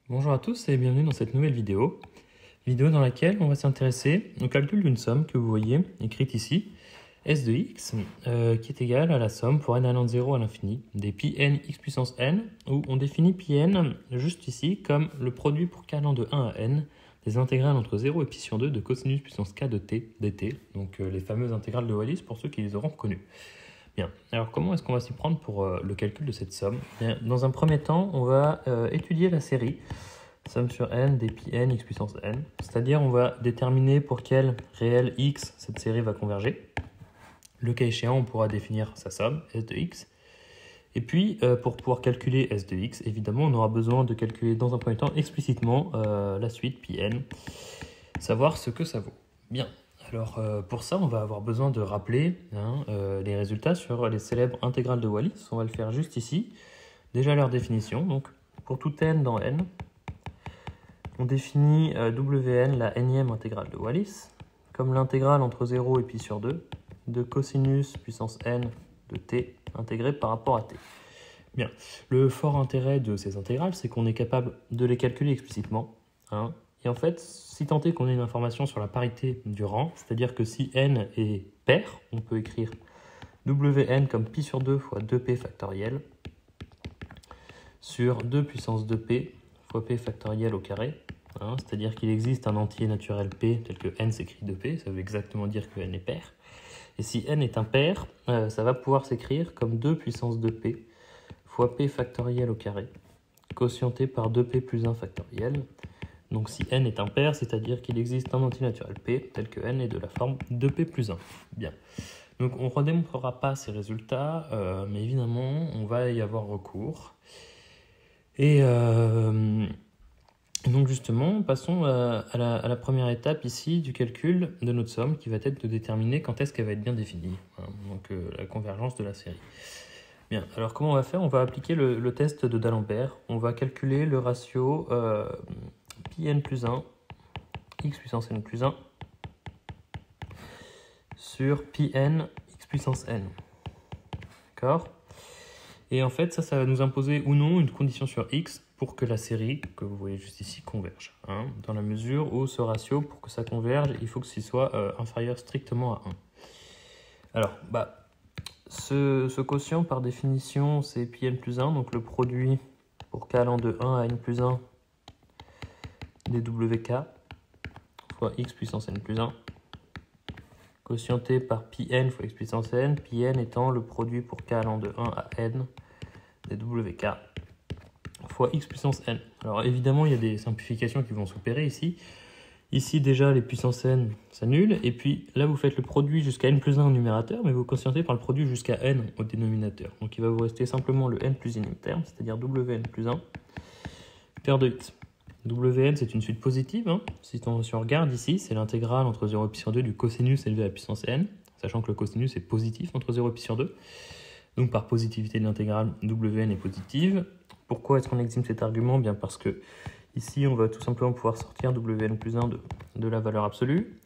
Bonjour à tous et bienvenue dans cette nouvelle vidéo dans laquelle on va s'intéresser au calcul d'une somme que vous voyez écrite ici, s de x, qui est égale à la somme pour n allant de 0 à l'infini des pi n x puissance n, où on définit pi n juste ici comme le produit pour k allant de 1 à n des intégrales entre 0 et pi sur 2 de cosinus puissance k de t dt, donc les fameuses intégrales de Wallis pour ceux qui les auront reconnues. Bien, alors comment est-ce qu'on va s'y prendre pour le calcul de cette somme? Bien, dans un premier temps, on va étudier la série somme sur n des pi n x puissance n, c'est-à-dire on va déterminer pour quel réel x cette série va converger. Le cas échéant, on pourra définir sa somme, s de x. Et puis, pour pouvoir calculer s de x, évidemment, on aura besoin de calculer dans un premier temps explicitement la suite pi n, savoir ce que ça vaut. Bien. Alors pour ça, on va avoir besoin de rappeler les résultats sur les célèbres intégrales de Wallis. On va le faire juste ici. Déjà leur définition. Donc pour tout n dans n, on définit Wn, la nème intégrale de Wallis, comme l'intégrale entre 0 et pi sur 2 de cosinus puissance n de t intégré par rapport à t. Bien. Le fort intérêt de ces intégrales, c'est qu'on est capable de les calculer explicitement. Et en fait, si tant est qu'on ait une information sur la parité du rang, c'est-à-dire que si n est pair, on peut écrire Wn comme pi sur 2 fois 2p factoriel sur 2 puissance 2p fois p factoriel au carré. C'est-à-dire qu'il existe un entier naturel p tel que n s'écrit 2p, ça veut exactement dire que n est pair. Et si n est impair, ça va pouvoir s'écrire comme 2 puissance 2p fois p factoriel au carré, quotienté par 2p plus 1 factoriel. Donc si n est impair, c'est-à-dire qu'il existe un entier naturel p, tel que n est de la forme 2p plus 1. Bien. Donc on ne redémontrera pas ces résultats, mais évidemment, on va y avoir recours. Et donc justement, passons à la première étape ici du calcul de notre somme, qui va être de déterminer quand est-ce qu'elle va être bien définie, donc la convergence de la série. Bien, alors comment on va faire? On va appliquer le test de D'Alembert. On va calculer le ratio pi n plus 1, x puissance n plus 1, sur pi n x puissance n. D'accord? Et en fait, ça va nous imposer ou non une condition sur x pour que la série, que vous voyez juste ici, converge. Dans la mesure où ce ratio, pour que ça converge, il faut que ce soit inférieur strictement à 1. Alors, ce quotient, par définition, c'est pi n plus 1, donc le produit pour k allant de 1 à n plus 1 des wk fois x puissance n plus 1, quotienté par pi n fois x puissance n, pi n étant le produit pour k allant de 1 à n des wk fois x puissance n. Alors évidemment, il y a des simplifications qui vont s'opérer ici. Ici, déjà, les puissances n s'annulent. Et puis là, vous faites le produit jusqu'à n plus 1 au numérateur, mais vous quotientez par le produit jusqu'à n au dénominateur. Donc il va vous rester simplement le n plus unique terme, c'est-à-dire wn plus 1, paire de x. Wn, c'est une suite positive. Si on regarde ici, c'est l'intégrale entre 0 et pi sur 2 du cosinus élevé à la puissance n, sachant que le cosinus est positif entre 0 et pi sur 2. Donc par positivité de l'intégrale, Wn est positive. Pourquoi est-ce qu'on exime cet argument? Bien parce que ici, on va tout simplement pouvoir sortir Wn plus 1 de la valeur absolue.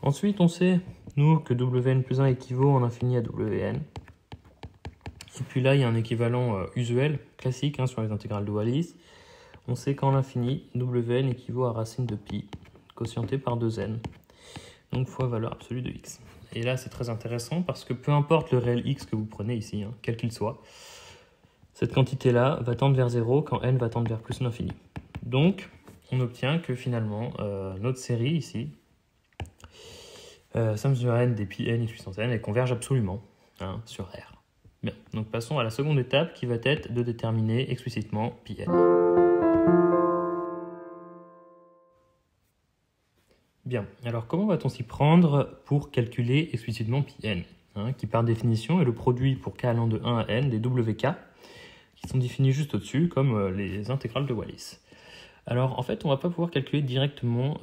Ensuite, on sait, nous, que Wn plus 1 équivaut en infini à Wn. Et puis là, il y a un équivalent usuel, classique, sur les intégrales de Wallis. On sait qu'en l'infini, Wn équivaut à racine de pi, quotienté par 2n, donc fois valeur absolue de x. Et là, c'est très intéressant parce que peu importe le réel x que vous prenez ici, quel qu'il soit, cette quantité-là va tendre vers 0 quand n va tendre vers plus l'infini. Donc, on obtient que finalement, notre série ici, somme sur n des pi n x puissance n, elle converge absolument sur R. Bien, donc passons à la seconde étape qui va être de déterminer explicitement pi n. Bien, alors comment va-t-on s'y prendre pour calculer explicitement pi n, qui par définition est le produit pour k allant de 1 à n des wk, qui sont définis juste au-dessus comme les intégrales de Wallis. Alors en fait, on ne va pas pouvoir calculer directement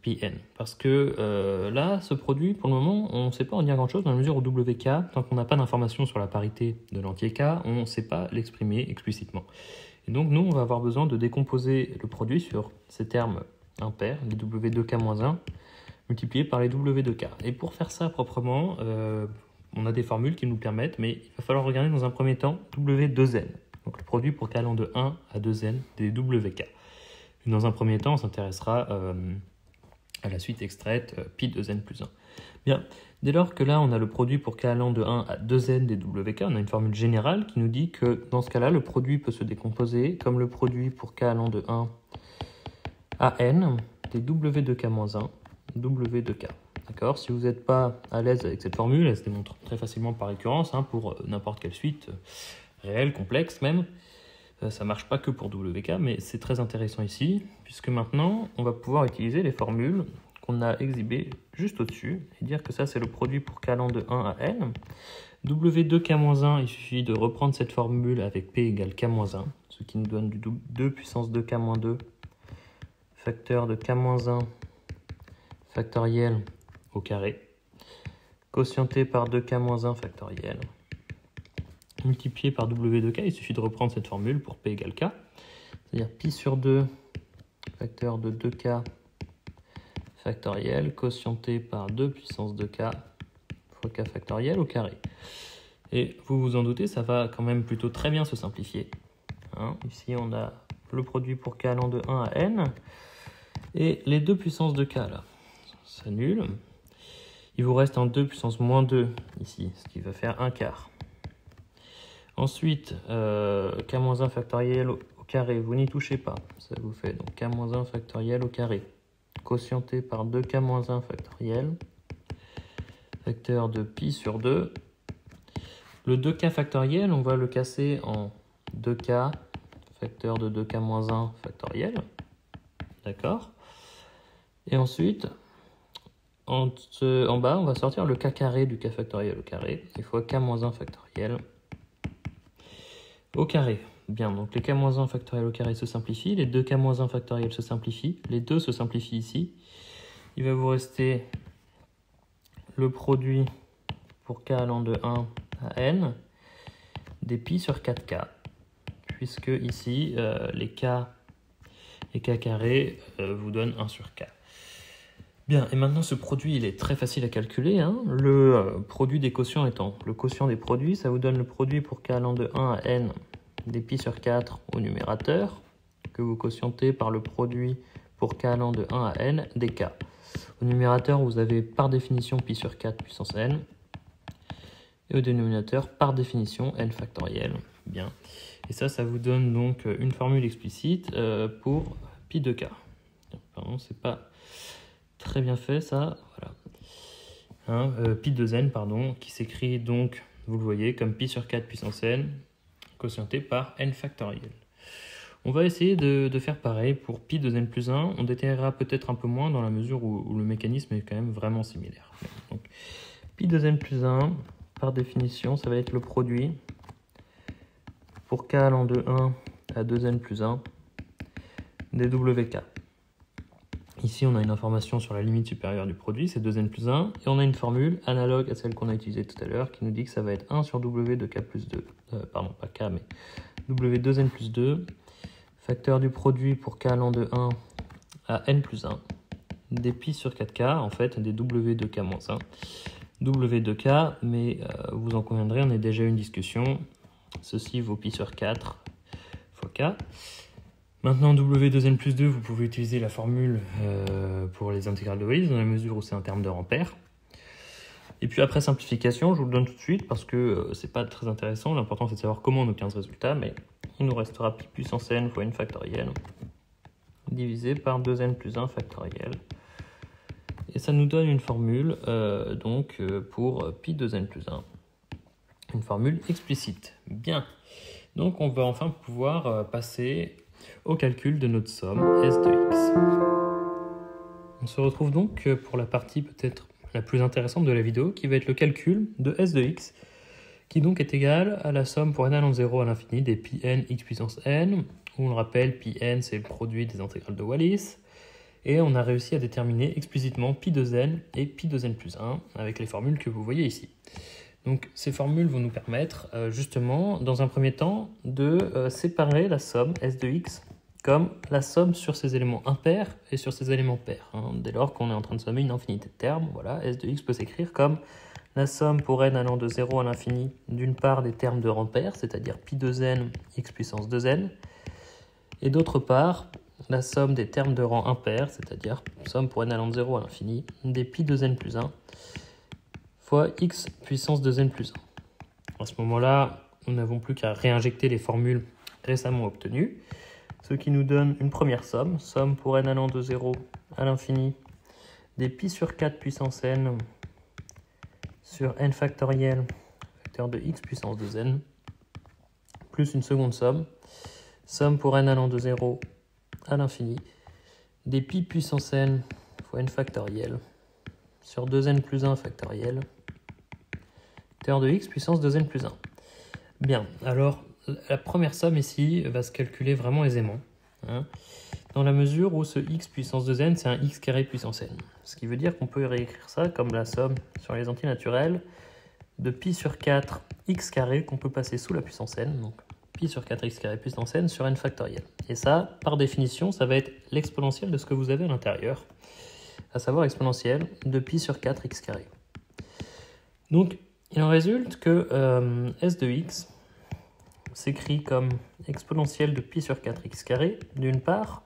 pi n, parce que là, ce produit, pour le moment, on ne sait pas en dire grand-chose dans la mesure où wk, tant qu'on n'a pas d'informations sur la parité de l'entier k, on ne sait pas l'exprimer explicitement. Et donc nous, on va avoir besoin de décomposer le produit sur ces termes impairs, les w2k-1, multipliés par les w2k. Et pour faire ça proprement, on a des formules qui nous permettent, mais il va falloir regarder dans un premier temps w2n. donc le produit pour k allant de 1 à 2n des wk. Dans un premier temps, on s'intéressera à la suite extraite pi 2n plus 1. Bien, dès lors que là, on a le produit pour k allant de 1 à 2n des wk, on a une formule générale qui nous dit que dans ce cas-là, le produit peut se décomposer comme le produit pour k allant de 1 à n des w de k moins 1, w de k. D'accord ? Si vous n'êtes pas à l'aise avec cette formule, elle se démontre très facilement par récurrence pour n'importe quelle suite réelle, complexe même. Ça ne marche pas que pour WK, mais c'est très intéressant ici, puisque maintenant, on va pouvoir utiliser les formules qu'on a exhibées juste au-dessus, et dire que ça, c'est le produit pour k allant de 1 à n. W2k-1, il suffit de reprendre cette formule avec p égale k-1, ce qui nous donne du 2 puissance 2k-2, facteur de k-1 factoriel au carré, quotienté par 2k-1 factoriel, multiplié par w de k, il suffit de reprendre cette formule pour p égale k, c'est-à-dire pi sur 2 facteur de 2k factoriel quotienté par 2 puissance 2k fois k factoriel au carré. Et vous vous en doutez, ça va quand même plutôt très bien se simplifier. Ici, on a le produit pour k allant de 1 à n, et les 2 puissances de k là s'annulent. Il vous reste un 2 puissance moins 2 ici, ce qui va faire 1 quart. Ensuite, k-1 factoriel au carré, vous n'y touchez pas, ça vous fait donc k-1 factoriel au carré, quotienté par 2k-1 factoriel, facteur de pi sur 2. Le 2k factoriel, on va le casser en 2k, facteur de 2k-1 factoriel, d'accord. Et ensuite, en bas, on va sortir le k carré du k factoriel au carré, et fois k-1 factoriel au carré. Bien, donc les k-1 factoriel au carré se simplifient, les 2k-1 factoriel se simplifient, les deux se simplifient ici. Il va vous rester le produit pour k allant de 1 à n des pi sur 4k, puisque ici, les k et k carré vous donnent 1 sur k. Bien, et maintenant ce produit, il est très facile à calculer. Le produit des quotients étant le quotient des produits, ça vous donne le produit pour k allant de 1 à n des pi sur 4 au numérateur, que vous quotientez par le produit pour k allant de 1 à n des k. Au numérateur, vous avez par définition pi sur 4 puissance n, et au dénominateur, par définition, n factoriel. Bien. Et ça vous donne donc une formule explicite pour pi de k. Pardon, c'est pas très bien fait ça, voilà. Pi de n, pardon, qui s'écrit donc, vous le voyez, comme pi sur 4 puissance n, quotienté par n factoriel. On va essayer de faire pareil pour pi de n plus 1. On détaillera peut-être un peu moins dans la mesure où le mécanisme est quand même vraiment similaire. Donc, pi de n plus 1, par définition, ça va être le produit pour k allant de 1 à 2n plus 1 des wk. Ici, on a une information sur la limite supérieure du produit, c'est 2n plus 1, et on a une formule analogue à celle qu'on a utilisée tout à l'heure, qui nous dit que ça va être 1 sur w de k plus 2, pardon, pas k, mais w2n plus 2, facteur du produit pour k allant de 1 à n plus 1, des pi sur 4k, en fait, des w de k moins 1, w de k, mais vous en conviendrez, on a déjà eu une discussion, ceci vaut pi sur 4 fois k. Maintenant, W2n plus 2, vous pouvez utiliser la formule pour les intégrales de Wallis, dans la mesure où c'est un terme de Ampère. Et puis après simplification, je vous le donne tout de suite, parce que c'est pas très intéressant, l'important c'est de savoir comment on obtient ce résultat, mais il nous restera pi puissance n fois n factoriel, divisé par 2n plus 1 factoriel. Et ça nous donne une formule pour pi 2n plus 1, une formule explicite. Bien, donc on va enfin pouvoir passer au calcul de notre somme S de x. On se retrouve donc pour la partie peut-être la plus intéressante de la vidéo, qui va être le calcul de S de x, qui donc est égal à la somme pour n allant de 0 à l'infini des pi n x puissance n, où on le rappelle, pi n c'est le produit des intégrales de Wallis, et on a réussi à déterminer explicitement pi 2n et pi 2n plus 1, avec les formules que vous voyez ici. Donc ces formules vont nous permettre justement, dans un premier temps, de séparer la somme S de x comme la somme sur ses éléments impairs et sur ses éléments pairs. Dès lors qu'on est en train de sommer une infinité de termes, voilà, S de x peut s'écrire comme la somme pour n allant de 0 à l'infini d'une part des termes de rang pair, c'est-à-dire pi 2n x puissance 2n, et d'autre part la somme des termes de rang impair, c'est-à-dire somme pour n allant de 0 à l'infini des pi 2n plus 1 fois x puissance 2n plus 1. À ce moment-là, nous n'avons plus qu'à réinjecter les formules récemment obtenues, ce qui nous donne une première somme, somme pour n allant de 0 à l'infini des pi sur 4 puissance n sur n factoriel, facteur de x puissance 2n, plus une seconde somme, somme pour n allant de 0 à l'infini, des pi puissance n fois n factoriel, sur 2n plus 1 factoriel, facteur de x puissance 2n plus 1. Bien, alors la première somme ici va se calculer vraiment aisément, hein, dans la mesure où ce x puissance 2n, c'est un x carré puissance n. Ce qui veut dire qu'on peut réécrire ça comme la somme sur les antinaturels de pi sur 4 x carré qu'on peut passer sous la puissance n, donc pi sur 4 x carré puissance n sur n factoriel. Et ça, par définition, ça va être l'exponentielle de ce que vous avez à l'intérieur, à savoir exponentielle de pi sur 4 x carré. Donc, il en résulte que s de x s'écrit comme exponentielle de pi sur 4x carré, d'une part,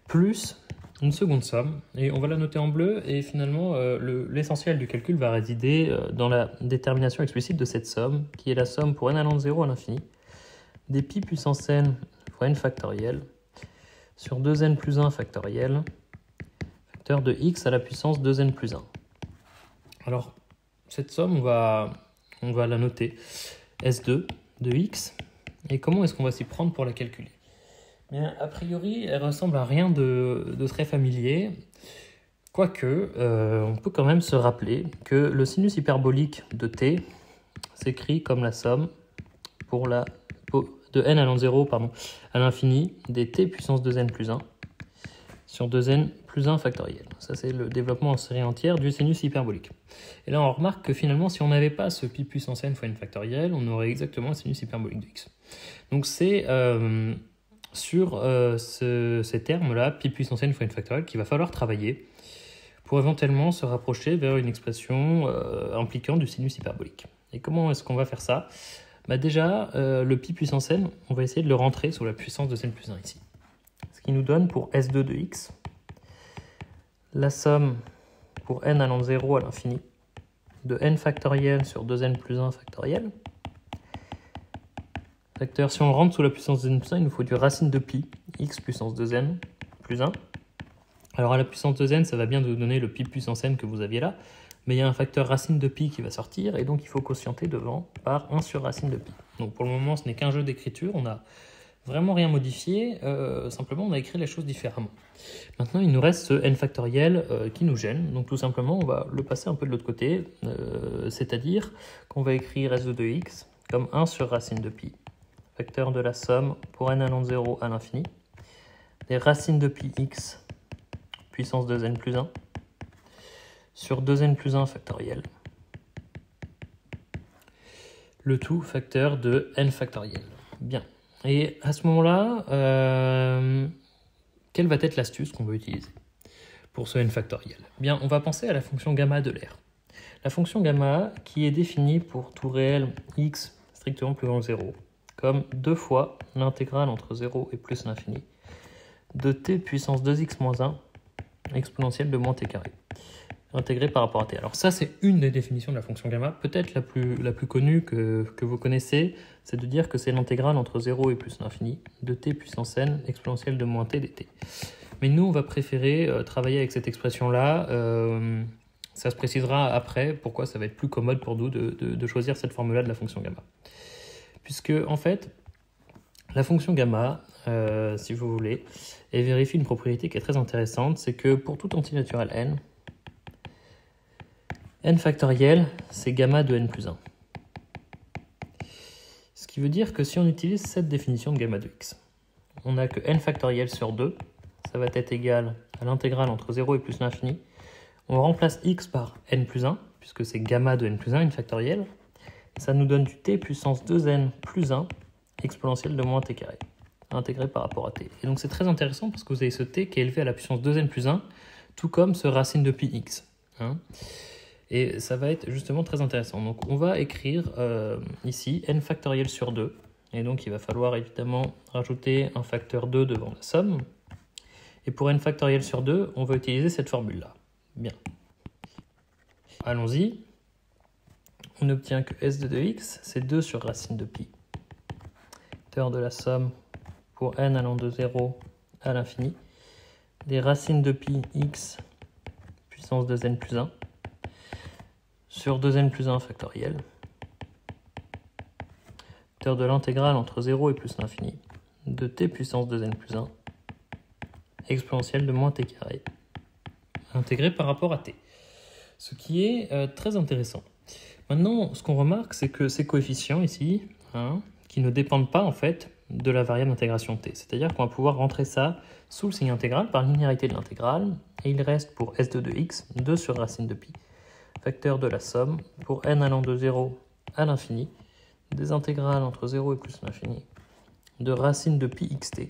plus une seconde somme, et on va la noter en bleu, et finalement l'essentiel du calcul va résider dans la détermination explicite de cette somme, qui est la somme pour n allant de 0 à l'infini, des pi puissance n fois n factoriel, sur 2n plus 1 factoriel, facteur de x à la puissance 2n plus 1. Alors, cette somme, on va la noter S2 de x, et comment est-ce qu'on va s'y prendre pour la calculer? Bien, a priori, elle ressemble à rien de très familier, quoique on peut quand même se rappeler que le sinus hyperbolique de t s'écrit comme la somme pour de n allant de 0 à l'infini des t puissance 2n plus 1 sur 2n plus 1 factoriel. Ça, c'est le développement en série entière du sinus hyperbolique. Et là, on remarque que finalement, si on n'avait pas ce pi puissance n fois n factoriel, on aurait exactement le sinus hyperbolique de x. Donc, c'est sur ces termes-là, pi puissance n fois n factoriel, qu'il va falloir travailler pour éventuellement se rapprocher vers une expression impliquant du sinus hyperbolique. Et comment est-ce qu'on va faire ça? Déjà, le pi puissance n, on va essayer de le rentrer sous la puissance de n plus 1 ici. Ce qui nous donne pour S2 de x la somme pour n allant de 0 à l'infini de n factoriel sur 2n plus 1 factoriel. Facteur, si on rentre sous la puissance de n plus 1, il nous faut du racine de pi, x puissance 2n plus 1. Alors à la puissance 2n, ça va bien nous donner le pi puissance n que vous aviez là, mais il y a un facteur racine de pi qui va sortir, et donc il faut quotienter devant par 1 sur racine de pi. Donc pour le moment, ce n'est qu'un jeu d'écriture, on n'a vraiment rien modifié, simplement on a écrit les choses différemment. Maintenant, il nous reste ce n factoriel qui nous gêne, donc tout simplement on va le passer un peu de l'autre côté, c'est-à-dire qu'on va écrire S2 de x comme 1 sur racine de pi, facteur de la somme pour n allant de 0 à l'infini, des racines de pi x puissance 2n plus 1 sur 2n plus 1 factoriel, le tout facteur de n factoriel. Bien. Et à ce moment-là, quelle va être l'astuce qu'on va utiliser pour ce n factoriel? Bien, on va penser à la fonction gamma de l'air. La fonction gamma qui est définie pour tout réel x strictement plus grand que 0, comme 2 fois l'intégrale entre 0 et plus l'infini de t puissance 2x moins 1 exponentielle de moins t carré, intégré par rapport à t. Alors ça, c'est une des définitions de la fonction gamma, peut-être la plus connue que vous connaissez, c'est de dire que c'est l'intégrale entre 0 et plus l'infini de t puissance n exponentielle de moins t dt. Mais nous, on va préférer travailler avec cette expression-là. Ça se précisera après pourquoi ça va être plus commode pour nous de choisir cette formule-là de la fonction gamma. Puisque, en fait, la fonction gamma, si vous voulez, elle vérifie une propriété qui est très intéressante, c'est que pour tout antinaturel n factoriel, c'est gamma de n plus 1. Ce qui veut dire que si on utilise cette définition de gamma de x, on a que n factoriel sur 2, ça va être égal à l'intégrale entre 0 et plus l'infini. On remplace x par n plus 1, puisque c'est gamma de n plus 1, n factoriel. Ça nous donne du t puissance 2n plus 1 exponentielle de moins t carré, intégré par rapport à t. Et donc c'est très intéressant parce que vous avez ce t qui est élevé à la puissance 2n plus 1, tout comme ce racine de pi x. Et ça va être justement très intéressant. Donc on va écrire ici n factoriel sur 2. Et donc il va falloir évidemment rajouter un facteur 2 devant la somme. Et pour n factoriel sur 2, on va utiliser cette formule-là. Bien. Allons-y. On obtient que s2 de x, c'est 2 sur racine de pi. Facteur de la somme pour n allant de 0 à l'infini. Des racines de pi x puissance 2n plus 1 sur 2n plus 1 factoriel. Facteur de l'intégrale entre 0 et plus l'infini de t puissance 2n plus 1 exponentielle de moins t carré intégré par rapport à t. Ce qui est très intéressant. Maintenant, ce qu'on remarque, c'est que ces coefficients ici, qui ne dépendent pas en fait de la variable d'intégration t. C'est-à-dire qu'on va pouvoir rentrer ça sous le signe intégral par linéarité de l'intégrale, et il reste pour s2 de x 2 sur racine de pi, facteur de la somme pour n allant de 0 à l'infini, des intégrales entre 0 et plus l'infini, de racine de pi xt,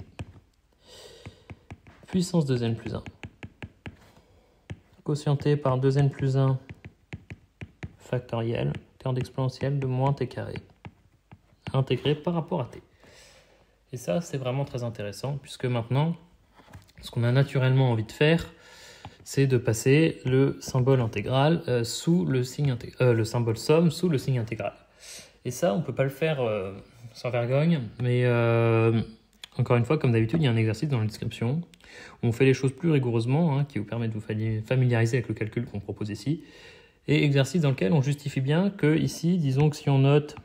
puissance 2n plus 1, quotienté par 2n plus 1 factoriel, facteur d'exponentielle de moins t carré, intégré par rapport à t. Et ça, c'est vraiment très intéressant, puisque maintenant, ce qu'on a naturellement envie de faire, c'est de passer le symbole intégral sous le signe le symbole somme sous le signe intégral. Et ça, on ne peut pas le faire sans vergogne, mais encore une fois, comme d'habitude, il y a un exercice dans la description où on fait les choses plus rigoureusement, qui vous permet de vous familiariser avec le calcul qu'on propose ici, et exercice dans lequel on justifie bien que ici, disons que si on note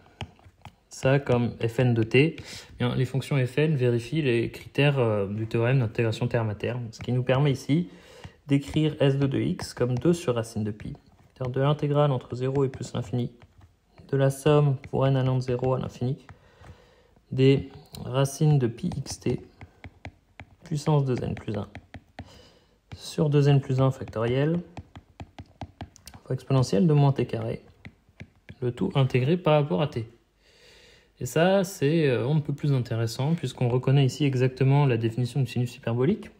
ça comme fn de t, bien, les fonctions fn vérifient les critères du théorème d'intégration terme à terme, ce qui nous permet ici d'écrire s2 de x comme 2 sur racine de pi, c'est-à-dire de l'intégrale entre 0 et plus l'infini, de la somme pour n allant de 0 à l'infini, des racines de pi xt, puissance 2n plus 1, sur 2n plus 1 factoriel, fois exponentielle de moins t carré, le tout intégré par rapport à t. Et ça, c'est un peu plus intéressant, puisqu'on reconnaît ici exactement la définition du sinus hyperbolique.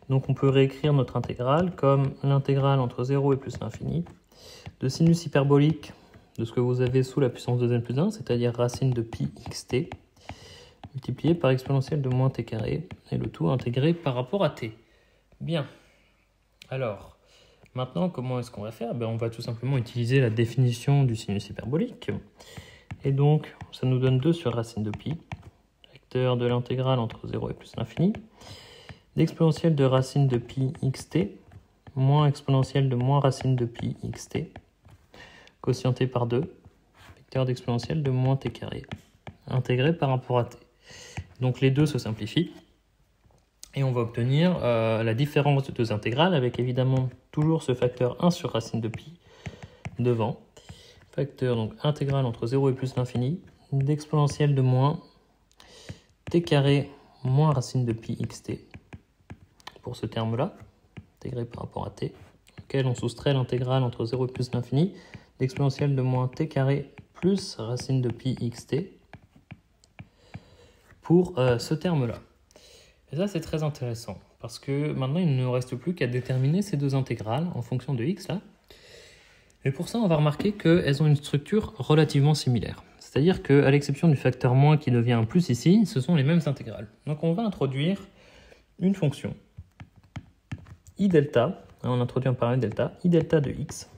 Donc on peut réécrire notre intégrale comme l'intégrale entre 0 et plus l'infini de sinus hyperbolique de ce que vous avez sous la puissance 2n plus 1, c'est-à-dire racine de pi xt, multiplié par exponentielle de moins t carré, et le tout intégré par rapport à t. Bien. Alors, maintenant, comment est-ce qu'on va faire? On va tout simplement utiliser la définition du sinus hyperbolique. Et donc, ça nous donne 2 sur racine de pi, facteur de l'intégrale entre 0 et plus l'infini, d'exponentielle de racine de pi xt, moins exponentielle de moins racine de pi xt, quotienté par 2, facteur d'exponentielle de moins t carré, intégré par rapport à t. Donc les deux se simplifient, et on va obtenir la différence de deux intégrales, avec évidemment toujours ce facteur 1 sur racine de pi devant, facteur donc intégrale entre 0 et plus l'infini, d'exponentielle de moins t carré moins racine de pi xt, pour ce terme-là, intégré par rapport à t, auquel on soustrait l'intégrale entre 0 et plus l'infini, d'exponentielle de moins t carré plus racine de pi xt, pour ce terme-là. Et ça, c'est très intéressant, parce que maintenant, il ne nous reste plus qu'à déterminer ces deux intégrales en fonction de x, là. Et pour ça, on va remarquer qu'elles ont une structure relativement similaire. C'est-à-dire qu'à l'exception du facteur moins qui devient un plus ici, ce sont les mêmes intégrales. Donc on va introduire une fonction i delta, on introduit un paramètre delta, i delta de x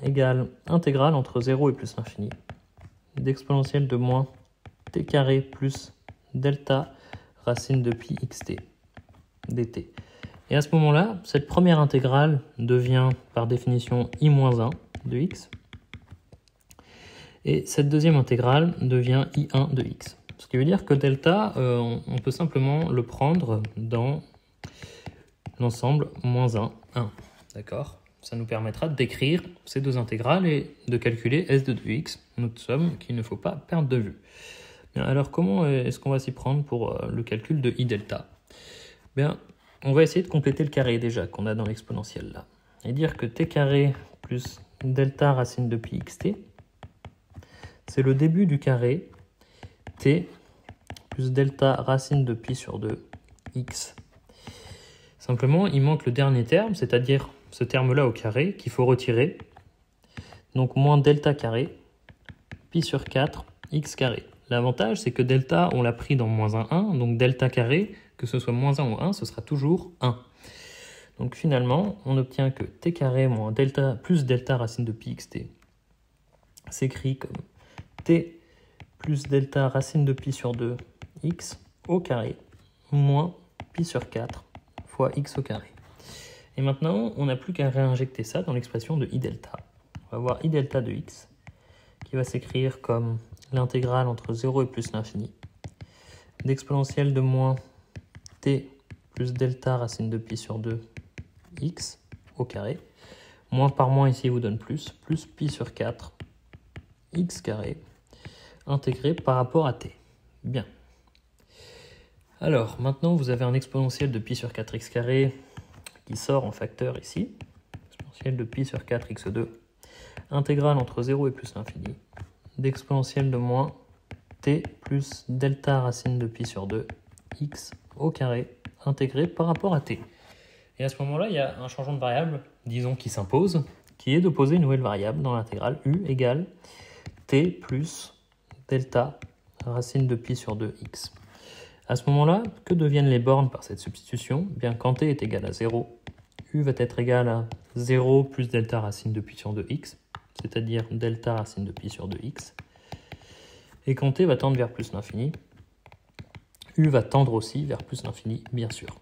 égale intégrale entre 0 et plus l'infini, d'exponentielle de moins t carré plus delta racine de pi xt dt. Et à ce moment-là, cette première intégrale devient par définition i-1 de x, et cette deuxième intégrale devient i1 de x. Ce qui veut dire que delta, on peut simplement le prendre dans l'ensemble moins 1, 1. D'accord? Ça nous permettra d'écrire ces deux intégrales et de calculer s2 de x, notre somme qu'il ne faut pas perdre de vue. Bien, alors comment est-ce qu'on va s'y prendre pour le calcul de i delta? Bien, on va essayer de compléter le carré déjà qu'on a dans l'exponentielle là, et dire que t carré plus delta racine de pi xt, c'est le début du carré t plus delta racine de pi sur 2 x. Simplement, il manque le dernier terme, c'est-à-dire ce terme-là au carré qu'il faut retirer donc moins delta carré, pi sur 4, x carré. L'avantage, c'est que delta, on l'a pris dans moins 1, donc delta carré, que ce soit moins 1 ou 1, ce sera toujours 1. Donc finalement, on obtient que t carré moins delta plus delta racine de pi xt s'écrit comme t plus delta racine de pi sur 2 x au carré moins pi sur 4 fois x au carré. Et maintenant, on n'a plus qu'à réinjecter ça dans l'expression de i delta. On va avoir i delta de x qui va s'écrire comme l'intégrale entre 0 et plus l'infini d'exponentielle de moins t plus delta racine de pi sur 2 x au carré. Moins par moins ici vous donne plus pi sur 4 x carré intégré par rapport à t. Bien. Alors, maintenant vous avez un exponentiel de pi sur 4x carré qui sort en facteur ici. Exponentiel de pi sur 4x2 intégrale entre 0 et plus l'infini d'exponentielle de moins t plus delta racine de pi sur 2 x au carré intégré par rapport à t. Et à ce moment-là, il y a un changement de variable, disons, qui s'impose, qui est de poser une nouvelle variable dans l'intégrale u égale t plus delta racine de pi sur 2x. À ce moment-là, que deviennent les bornes par cette substitution? Bien, quand t est égal à 0, u va être égal à 0 plus delta racine de pi sur 2x, c'est-à-dire delta racine de pi sur 2x. Et quand t va tendre vers plus l'infini, u va tendre aussi vers plus l'infini, bien sûr.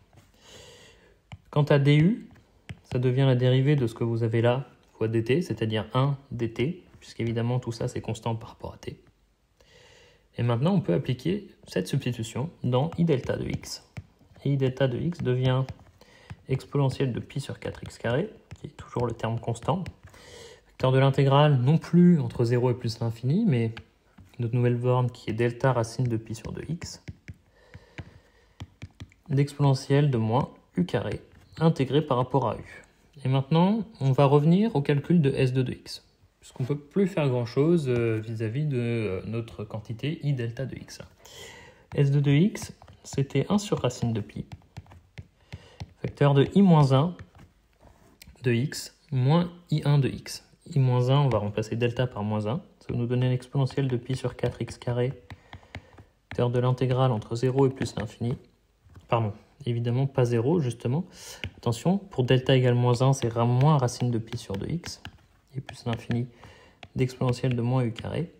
Quant à du, ça devient la dérivée de ce que vous avez là, fois dt, c'est-à-dire 1 dt, puisqu'évidemment tout ça c'est constant par rapport à t. Et maintenant on peut appliquer cette substitution dans i delta de x. Et i delta de x devient exponentielle de pi sur 4x carré, qui est toujours le terme constant. Facteur de l'intégrale, non plus entre 0 et plus l'infini, mais notre nouvelle borne qui est delta racine de pi sur 2x, d'exponentielle de moins u carré, intégré par rapport à u. Et maintenant, on va revenir au calcul de S2 de x, puisqu'on ne peut plus faire grand-chose vis-à-vis de notre quantité i delta de x. S2 de x, c'était 1 sur racine de pi, facteur de i-1 de x moins i1 de x. I-1, on va remplacer delta par moins 1, ça va nous donner une exponentielle de pi sur 4x carré, facteur de l'intégrale entre 0 et plus l'infini, pardon, évidemment pas 0 justement. Attention, pour delta égale moins 1, c'est moins racine de pi sur 2x, et plus l'infini d'exponentielle de moins u carré,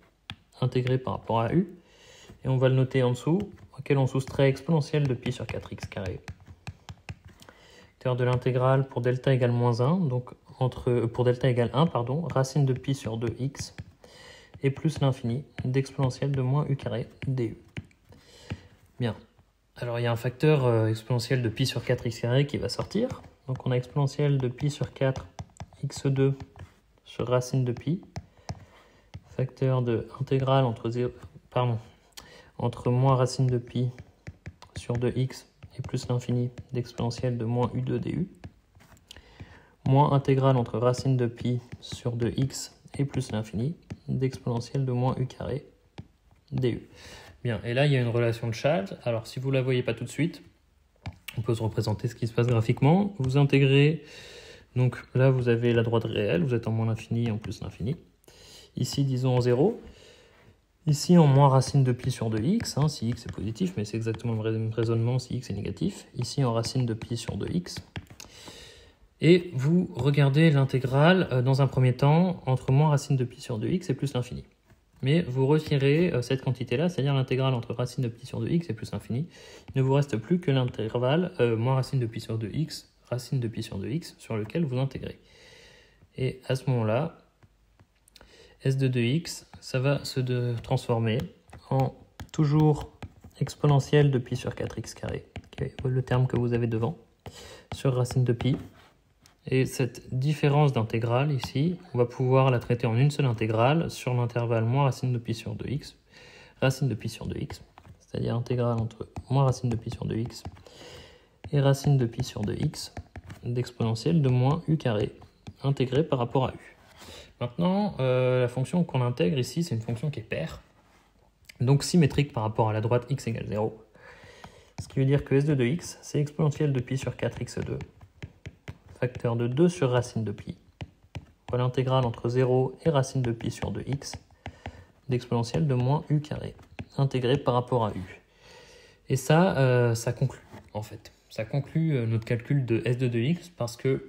intégré par rapport à u. Et on va le noter en dessous, auquel on soustrait exponentielle de pi sur 4x carré. Facteur de l'intégrale pour delta égale moins 1, donc pour delta égale 1, pardon, racine de pi sur 2x, et plus l'infini d'exponentielle de moins u carré du. Bien. Alors il y a un facteur exponentiel de pi sur 4x carré qui va sortir. Donc on a exponentielle de pi sur 4 x2 sur racine de pi. Facteur de intégrale entre moins racine de pi sur 2x et plus l'infini d'exponentielle de moins u2 du. Moins intégrale entre racine de pi sur 2x et plus l'infini d'exponentielle de moins u carré du. Bien, et là il y a une relation de charge. Alors si vous ne la voyez pas tout de suite, on peut se représenter ce qui se passe graphiquement. Vous intégrez, donc là vous avez la droite réelle, vous êtes en moins l'infini et en plus l'infini. Ici disons en 0. Ici en moins racine de pi sur 2x, hein, si x est positif, mais c'est exactement le même raisonnement si x est négatif. Ici en racine de pi sur 2x. Et vous regardez l'intégrale dans un premier temps entre moins racine de pi sur 2x et plus l'infini. Mais vous retirez cette quantité-là, c'est-à-dire l'intégrale entre racine de pi sur 2x et plus l'infini. Il ne vous reste plus que l'intervalle moins racine de pi sur 2x, racine de pi sur 2x, sur lequel vous intégrez. Et à ce moment-là, S de 2x, ça va se transformer en toujours exponentielle de pi sur 4x carré, qui est le terme que vous avez devant, sur racine de pi. Et cette différence d'intégrale ici, on va pouvoir la traiter en une seule intégrale sur l'intervalle moins racine de pi sur 2x, racine de pi sur 2x, c'est-à-dire intégrale entre moins racine de pi sur 2x et racine de pi sur 2x d'exponentielle de moins u carré, intégrée par rapport à u. Maintenant, la fonction qu'on intègre ici, c'est une fonction qui est paire, donc symétrique par rapport à la droite x égale 0. Ce qui veut dire que S de 2x, c'est exponentielle de pi sur 4x2, facteur de 2 sur racine de pi, fois l'intégrale entre 0 et racine de pi sur 2x d'exponentielle de moins u carré, intégré par rapport à u. Et ça, ça conclut, en fait. Ça conclut notre calcul de s de 2x, parce que,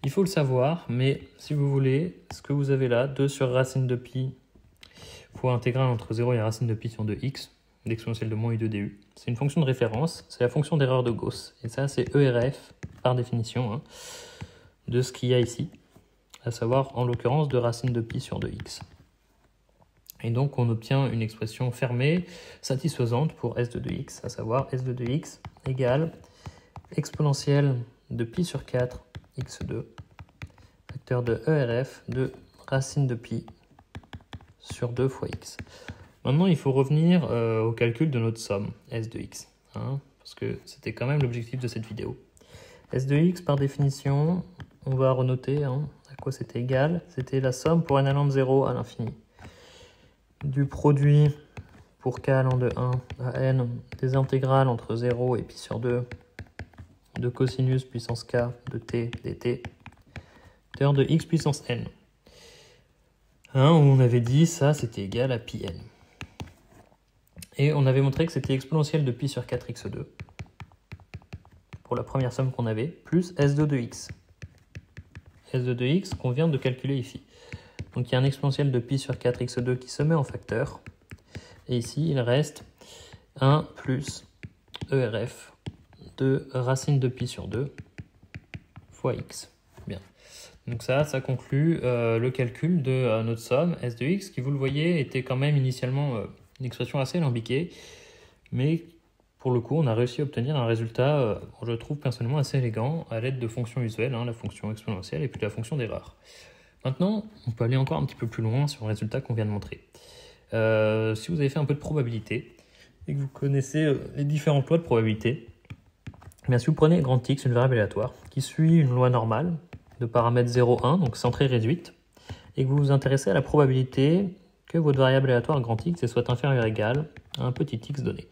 il faut le savoir, mais si vous voulez, ce que vous avez là, 2 sur racine de pi fois intégrale entre 0 et racine de pi sur 2x, d'exponentielle de moins u de du, c'est une fonction de référence, c'est la fonction d'erreur de Gauss. Et ça, c'est ERF, par définition, hein, de ce qu'il y a ici, à savoir, en l'occurrence, de racine de pi sur 2x. Et donc, on obtient une expression fermée, satisfaisante pour s de 2x, à savoir s de 2x égale exponentielle de pi sur 4 x2, facteur de ERF de racine de pi sur 2 fois x. Maintenant, il faut revenir au calcul de notre somme, s de x, hein, parce que c'était quand même l'objectif de cette vidéo. S de x, par définition, on va renoter hein, à quoi c'était égal. C'était la somme pour n allant de 0 à l'infini du produit pour k allant de 1 à n des intégrales entre 0 et pi sur 2 de cosinus puissance k de t dt de x puissance n. Hein, on avait dit ça, c'était égal à pi n. Et on avait montré que c'était exponentielle de pi sur 4x2 pour la première somme qu'on avait, plus s de 2x. S de 2x qu'on vient de calculer ici. Donc il y a un exponentiel de pi sur 4x2 qui se met en facteur. Et ici, il reste 1 plus ERF de racine de pi sur 2 fois x. Bien. Donc ça conclut le calcul de notre somme s de x, qui, vous le voyez, était quand même initialement une expression assez alambiquée. Mais pour le coup, on a réussi à obtenir un résultat, je trouve personnellement assez élégant, à l'aide de fonctions usuelles, hein, la fonction exponentielle et puis la fonction d'erreur. Maintenant, on peut aller encore un petit peu plus loin sur le résultat qu'on vient de montrer. Si vous avez fait un peu de probabilité et que vous connaissez les différentes lois de probabilité, bien, si vous prenez grand X, une variable aléatoire, qui suit une loi normale de paramètre 0, 1, donc centrée réduite, et que vous vous intéressez à la probabilité que votre variable aléatoire grand X soit inférieure ou égale à un petit x donné.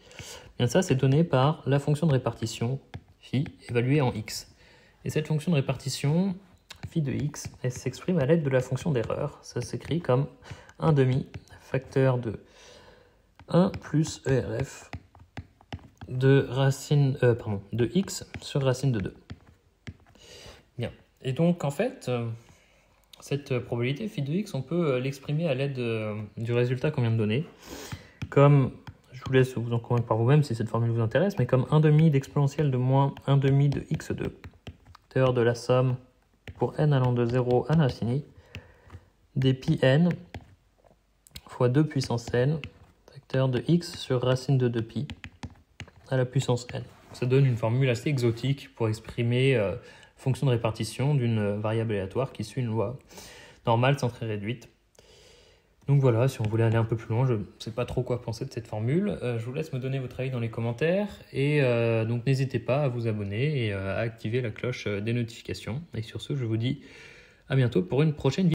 Bien, ça, c'est donné par la fonction de répartition phi évaluée en x. Et cette fonction de répartition, phi de x, elle s'exprime à l'aide de la fonction d'erreur. Ça s'écrit comme 1 demi facteur de 1 plus ERF de de x sur racine de 2. Bien. Et donc, en fait, cette probabilité phi de x, on peut l'exprimer à l'aide du résultat qu'on vient de donner, comme, je vous laisse vous en convaincre par vous-même si cette formule vous intéresse, mais comme 1 demi d'exponentielle de moins 1 demi de x2, facteur de la somme pour n allant de 0 à l'infini, des pi n fois 2 puissance n, facteur de x sur racine de 2pi à la puissance n. Ça donne une formule assez exotique pour exprimer fonction de répartition d'une variable aléatoire qui suit une loi normale centrée réduite. Donc voilà, si on voulait aller un peu plus loin, je ne sais pas trop quoi penser de cette formule. Je vous laisse me donner votre avis dans les commentaires. Et donc n'hésitez pas à vous abonner et à activer la cloche des notifications. Et sur ce, je vous dis à bientôt pour une prochaine vidéo.